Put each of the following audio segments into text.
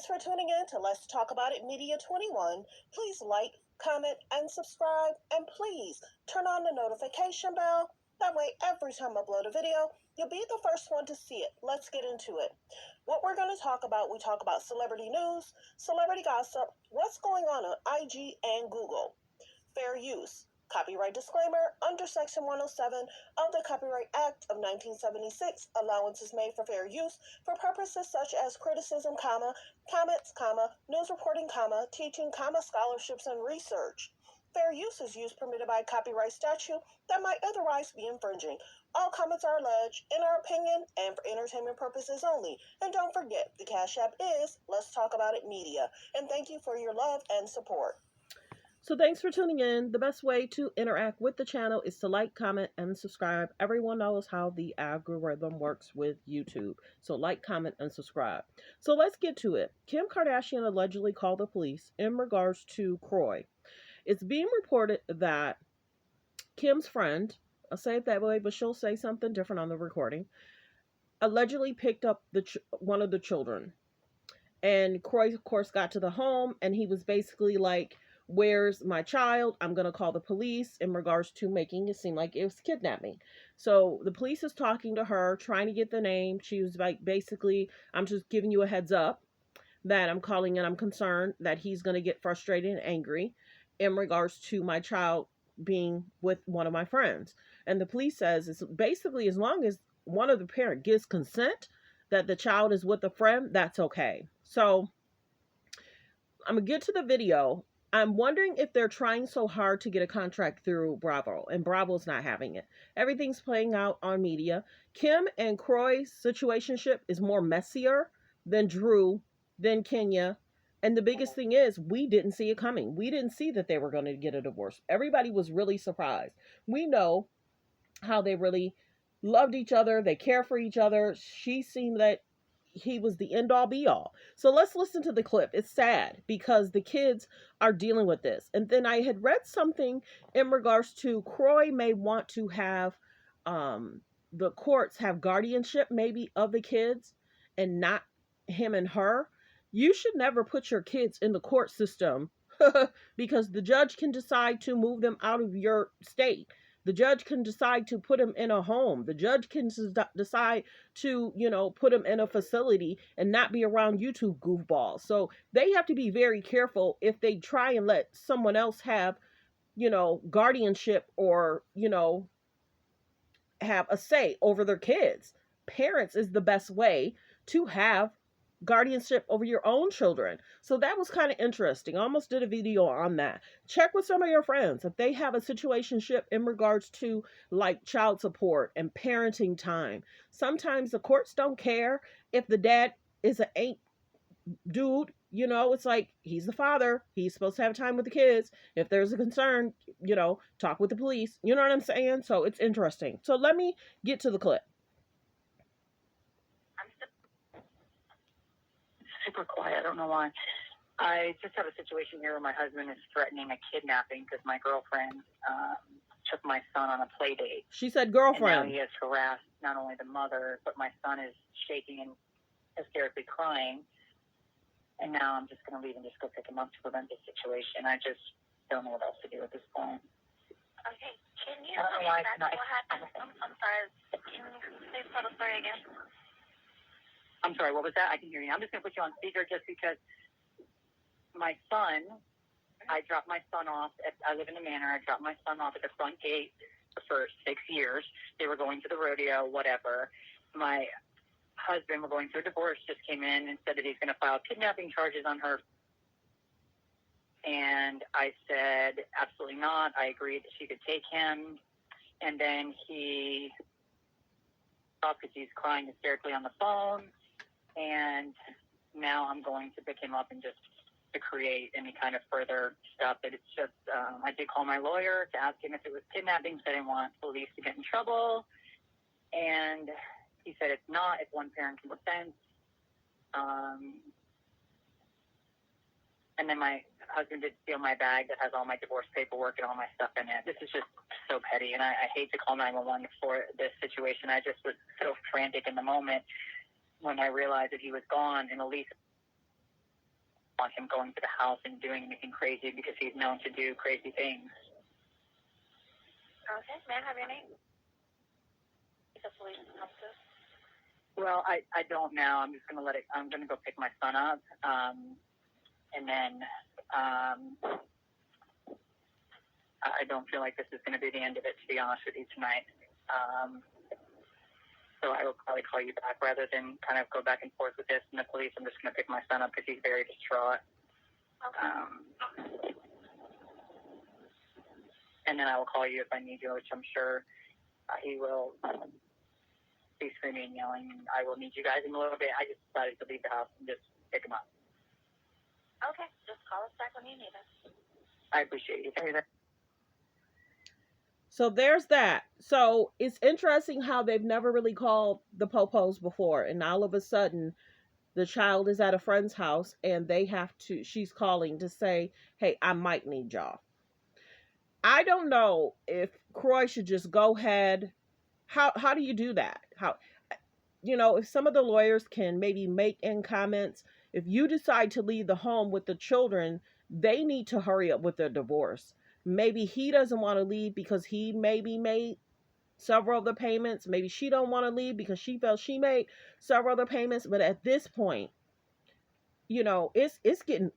for tuning in to Let's Talk About It Media 21. Please like, comment, and subscribe. And please turn on the notification bell. That way, every time I upload a video, you'll be the first one to see it. Let's get into it. What we're going to talk about, we talk about celebrity news, celebrity gossip, what's going on IG and Google, fair use, copyright disclaimer, under Section 107 of the Copyright Act of 1976, allowances made for fair use for purposes such as criticism, comments, news reporting, teaching, scholarships, and research. Fair use is use permitted by copyright statute that might otherwise be infringing. All comments are alleged, in our opinion, and for entertainment purposes only. And don't forget, the Cash App is Let's Talk About It Media. And thank you for your love and support. So thanks for tuning in. The best way to interact with the channel is to like, comment, and subscribe. Everyone knows how the algorithm works with YouTube. So like, comment, and subscribe. So let's get to it. Kim Kardashian allegedly called the police in regards to Kroy. It's being reported that Kim's friend, I'll say it that way, but she'll say something different on the recording, allegedly picked up one of the children. And Kroy, of course, got to the home, and he was basically like, "Where's my child? I'm going to call the police," in regards to making it seem like it was kidnapping. So the police is talking to her, trying to get the name. She was like, basically, "I'm just giving you a heads up that I'm calling and I'm concerned that he's going to get frustrated and angry in regards to my child being with one of my friends." And the police says it's basically, as long as one of the parent gives consent that the child is with a friend, that's okay. So I'm going to get to the video. I'm wondering if they're trying so hard to get a contract through Bravo, and Bravo's not having it. Everything's playing out on media. Kim and Kroy's situationship is more messier than Drew, than Kenya. And the biggest thing is, we didn't see it coming. We didn't see that they were going to get a divorce. Everybody was really surprised. We know how they really loved each other. They care for each other. She seemed that he was the end all be all. So let's listen to the clip. It's sad because the kids are dealing with this. And then I had read something in regards to Kroy may want to have the courts have guardianship maybe of the kids and not him and her. You should never put your kids in the court system because the judge can decide to move them out of your state. The judge can decide to put him in a home. The judge can decide to, put him in a facility and not be around YouTube goofballs. So they have to be very careful if they try and let someone else have, guardianship or, have a say over their kids. Parents is the best way to have guardianship over your own children. So that was kind of interesting. I almost did a video on that. Check with some of your friends if they have a situationship in regards to like child support and parenting time. Sometimes the courts don't care if the dad is an ain't dude. It's like he's the father. He's supposed to have time with the kids. If there's a concern, talk with the police. You know what I'm saying? So it's interesting. So let me get to the clip. Super quiet. I don't know why. I just have a situation here where my husband is threatening a kidnapping because my girlfriend took my son on a play date. She said girlfriend. And now he has harassed not only the mother, but my son is shaking and hysterically crying. And now I'm just going to leave and just go pick him up to prevent this situation. I just don't know what else to do at this point. Okay, can you tell me exactly what happened? I'm sorry. Can you please tell the story again? I'm sorry, what was that? I can hear you. I'm just going to put you on speaker just because my son, I dropped my son off. I live in the manor. I dropped my son off at the front gate for 6 years. They were going to the rodeo, whatever. My husband, we're going through a divorce, just came in and said that he's going to file kidnapping charges on her. And I said, absolutely not. I agreed that she could take him. And then he stopped because he's crying hysterically on the phone. And now I'm going to pick him up and just to create any kind of further stuff. That it's just, I did call my lawyer to ask him if it was kidnapping, because I didn't want police to get in trouble. And he said it's not if one parent can consent. And then my husband did steal my bag that has all my divorce paperwork and all my stuff in it. This is just so petty, and I hate to call 911 for this situation. I just was so frantic in the moment when I realized that he was gone, and Elise want him going to the house and doing anything crazy because he's known to do crazy things. Okay, may I have your name? The police officer. Well, I don't now. I'm just going to let it, I'm going to go pick my son up. And then I don't feel like this is going to be the end of it, to be honest with you, tonight. So I will probably call you back rather than kind of go back and forth with this and the police. I'm just going to pick my son up because he's very distraught. Okay. And then I will call you if I need you, which I'm sure he will be screaming and yelling. And I will need you guys in a little bit. I just decided to leave the house and just pick him up. Okay, just call us back when you need us. I appreciate you. So there's that. So it's interesting how they've never really called the Popos before, and all of a sudden the child is at a friend's house and she's calling to say, hey, I might need y'all. I don't know if Kroy should just go ahead. How do you do that? If some of the lawyers can maybe make in comments, if you decide to leave the home with the children, they need to hurry up with their divorce. Maybe he doesn't want to leave because he maybe made several of the payments. Maybe she don't want to leave because she felt she made several of the payments. But at this point, it's getting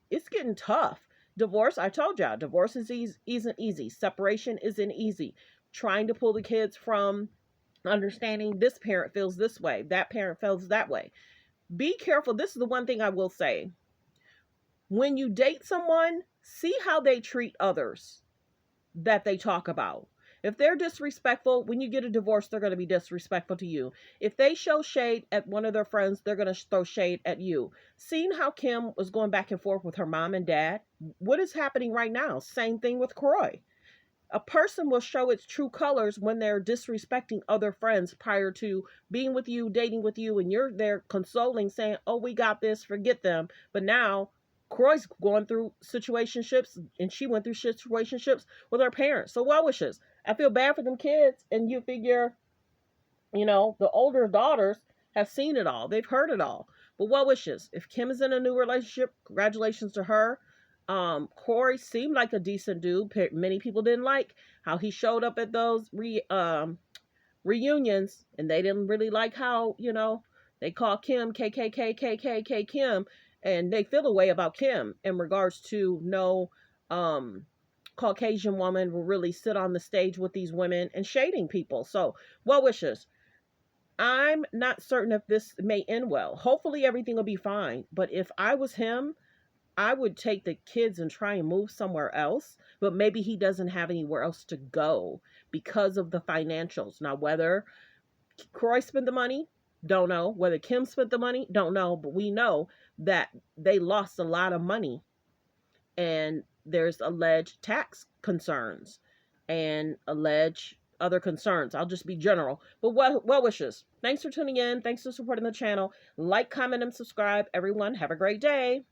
tough. Divorce, I told y'all, divorce isn't easy. Separation isn't easy. Trying to pull the kids from understanding this parent feels this way, that parent feels that way. Be careful. This is the one thing I will say. When you date someone, see how they treat others that they talk about. If they're disrespectful, when you get a divorce, they're going to be disrespectful to you. If they show shade at one of their friends, they're going to throw shade at you. Seeing how Kim was going back and forth with her mom and dad, what is happening right now? Same thing with Kroy. A person will show its true colors when they're disrespecting other friends prior to being with you, dating with you, and you're there consoling, saying, oh, we got this, forget them. But now Kroy's going through situationships, and she went through situationships with her parents. So well wishes. I feel bad for them kids, and you figure, the older daughters have seen it all. They've heard it all. But well wishes. If Kim is in a new relationship, congratulations to her. Kroy seemed like a decent dude. Many people didn't like how he showed up at those reunions, and they didn't really like how, they call Kim KKK Kim, and they feel a way about Kim in regards to no Caucasian woman will really sit on the stage with these women and shading people. So, well wishes. I'm not certain if this may end well. Hopefully everything will be fine. But if I was him, I would take the kids and try and move somewhere else, but maybe he doesn't have anywhere else to go because of the financials. Now, whether Kroy spent the money, don't know. Whether Kim spent the money, don't know. But we know that they lost a lot of money, and there's alleged tax concerns and alleged other concerns. I'll just be general. But well wishes. Thanks for tuning in. Thanks for supporting the channel. Like, comment, and subscribe. Everyone, have a great day.